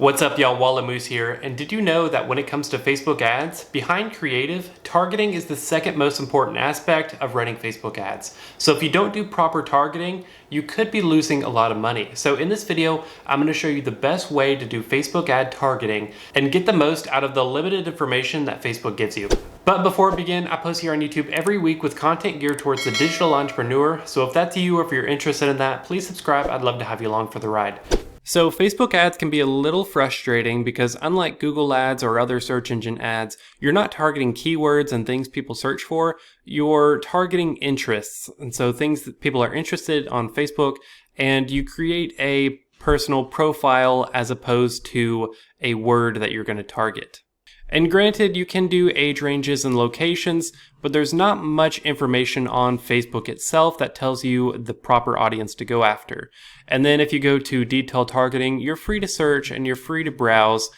What's up, y'all? Wallamoose here. And did you know that when it comes to Facebook ads, behind creative, targeting is the second most important aspect of running Facebook ads. So if you don't do proper targeting, you could be losing a lot of money. So in this video, I'm going to show you the best way to do Facebook ad targeting and get the most out of the limited information that Facebook gives you. But before we begin, I post here on YouTube every week with content geared towards the digital entrepreneur. So if that's you or if you're interested in that, please subscribe. I'd love to have you along for the ride. So Facebook ads can be a little frustrating because unlike Google ads or other search engine ads, you're not targeting keywords and things people search for, you're targeting interests. And so things that people are interested on Facebook, and you create a personal profile as opposed to a word that you're going to target. And granted, you can do age ranges and locations, but there's not much information on Facebook itself that tells you the proper audience to go after. And then if you go to detailed targeting, you're free to search and you're free to browse.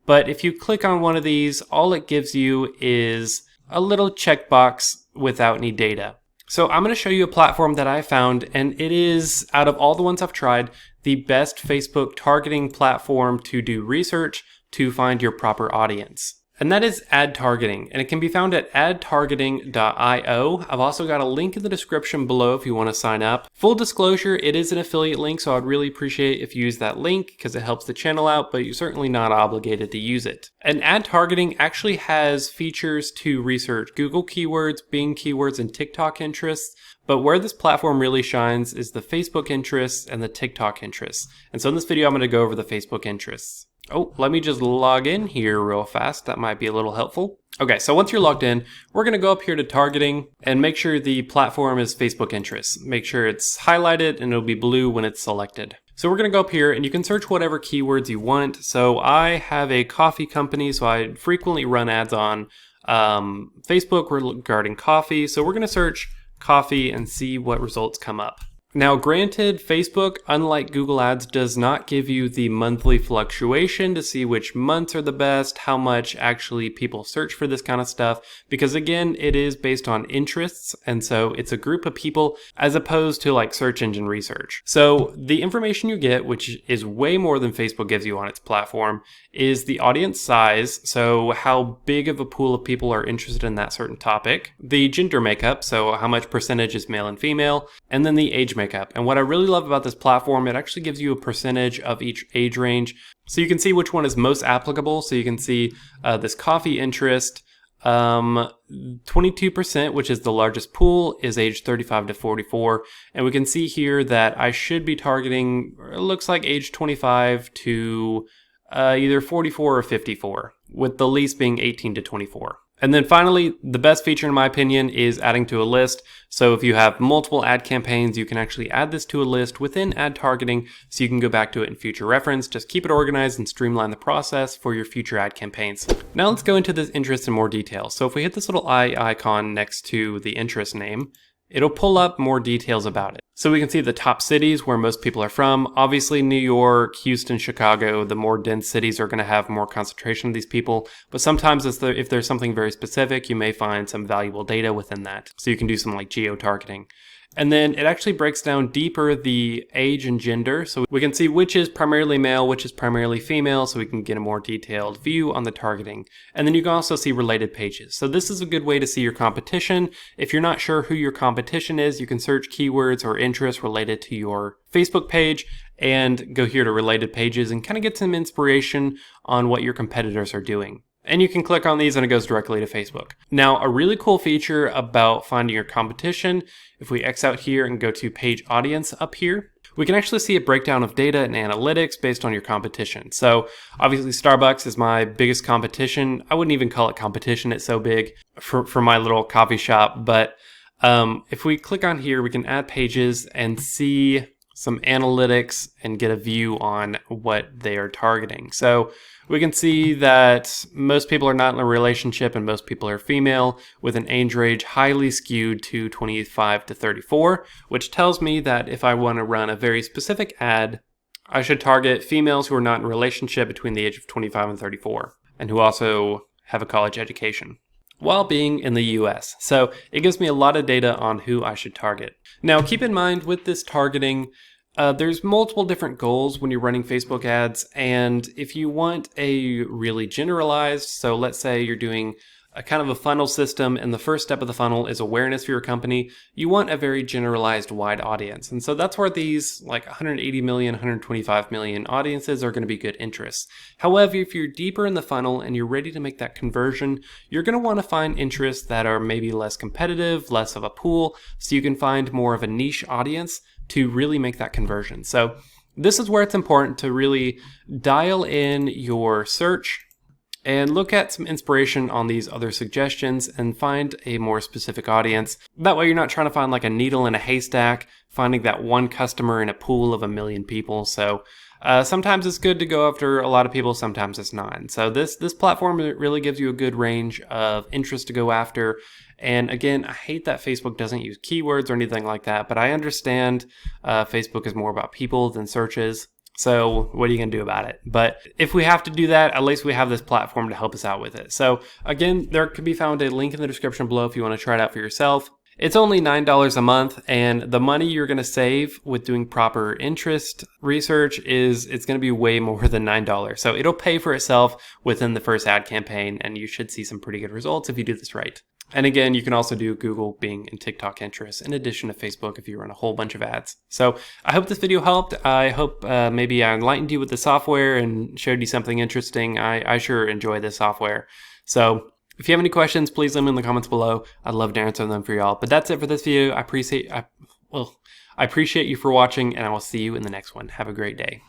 But if you click on one of these, all it gives you is a little checkbox without any data. So I'm going to show you a platform that I found, and it is, out of all the ones I've tried, the best Facebook targeting platform to do research to find your proper audience. And that is ad targeting, and it can be found at adtargeting.io. I've also got a link in the description below if you want to sign up. Full disclosure, it is an affiliate link, so I'd really appreciate if you use that link because it helps the channel out, but you're certainly not obligated to use it. And ad targeting actually has features to research Google keywords, Bing keywords, and TikTok interests. But where this platform really shines is the Facebook interests and the TikTok interests. And so in this video, I'm going to go over the Facebook interests. Oh, let me just log in here real fast. That might be a little helpful. Okay, so once you're logged in, we're going to go up here to targeting and make sure the platform is Facebook interests. Make sure it's highlighted and it'll be blue when it's selected. So we're going to go up here and you can search whatever keywords you want. So I have a coffee company, so I frequently run ads on Facebook regarding coffee. So we're going to search coffee and see what results come up. Now, granted, Facebook, unlike Google Ads, does not give you the monthly fluctuation to see which months are the best, how much actually people search for this kind of stuff, because again, it is based on interests, and so it's a group of people as opposed to like search engine research. So the information you get, which is way more than Facebook gives you on its platform, is the audience size, so how big of a pool of people are interested in that certain topic, the gender makeup, so how much percentage is male and female, and then the age makeup. And what I really love about this platform, it actually gives you a percentage of each age range. So you can see which one is most applicable. So you can see this coffee interest, 22%, which is the largest pool, is age 35 to 44. And we can see here that I should be targeting, it looks like age 25 to either 44 or 54, with the least being 18 to 24. And then finally, the best feature in my opinion is adding to a list. So if you have multiple ad campaigns, you can actually add this to a list within ad targeting so you can go back to it in future reference. Just keep it organized and streamline the process for your future ad campaigns. Now let's go into this interest in more detail. So if we hit this little eye icon next to the interest name, it'll pull up more details about it. So we can see the top cities where most people are from. Obviously, New York, Houston, Chicago, the more dense cities are going to have more concentration of these people. But sometimes if there's something very specific, you may find some valuable data within that. So you can do something like geo-targeting. And then it actually breaks down deeper the age and gender. So we can see which is primarily male, which is primarily female, so we can get a more detailed view on the targeting. And then you can also see related pages. So this is a good way to see your competition. If you're not sure who your competition is, you can search keywords or interests related to your Facebook page and go here to related pages and kind of get some inspiration on what your competitors are doing. And you can click on these and it goes directly to Facebook. Now, a really cool feature about finding your competition, if we X out here and go to page audience up here, we can actually see a breakdown of data and analytics based on your competition. So obviously Starbucks is my biggest competition. I wouldn't even call it competition, it's so big for my little coffee shop. But if we click on here, we can add pages and see some analytics and get a view on what they are targeting. So we can see that most people are not in a relationship and most people are female, with an age range highly skewed to 25 to 34, which tells me that if I want to run a very specific ad, I should target females who are not in a relationship between the age of 25 and 34, and who also have a college education, while being in the US. So it gives me a lot of data on who I should target. Now keep in mind with this targeting, There's multiple different goals when you're running Facebook ads, and if you want a really generalized, so let's say you're doing a kind of a funnel system, and the first step of the funnel is awareness for your company, you want a very generalized wide audience. And so that's where these like 180 million, 125 million audiences are going to be good interests. However, if you're deeper in the funnel and you're ready to make that conversion, you're going to want to find interests that are maybe less competitive, less of a pool, so you can find more of a niche audience to really make that conversion. So this is where it's important to really dial in your search and look at some inspiration on these other suggestions and find a more specific audience. That way you're not trying to find like a needle in a haystack, finding that one customer in a pool of 1 million people. So sometimes it's good to go after a lot of people, sometimes it's not. And so this platform really gives you a good range of interest to go after. And again, I hate that Facebook doesn't use keywords or anything like that, but I understand Facebook is more about people than searches. So what are you going to do about it? But if we have to do that, at least we have this platform to help us out with it. So again, there can be found a link in the description below if you want to try it out for yourself. It's only $9 a month, and the money you're going to save with doing proper interest research it's going to be way more than $9. So it'll pay for itself within the first ad campaign, and you should see some pretty good results if you do this right. And again, you can also do Google, Bing, and TikTok interests in addition to Facebook if you run a whole bunch of ads. So I hope this video helped. I hope maybe I enlightened you with the software and showed you something interesting. I sure enjoy this software. So if you have any questions, please leave them in the comments below. I'd love to answer them for y'all. But that's it for this video. I appreciate you for watching, and I will see you in the next one. Have a great day.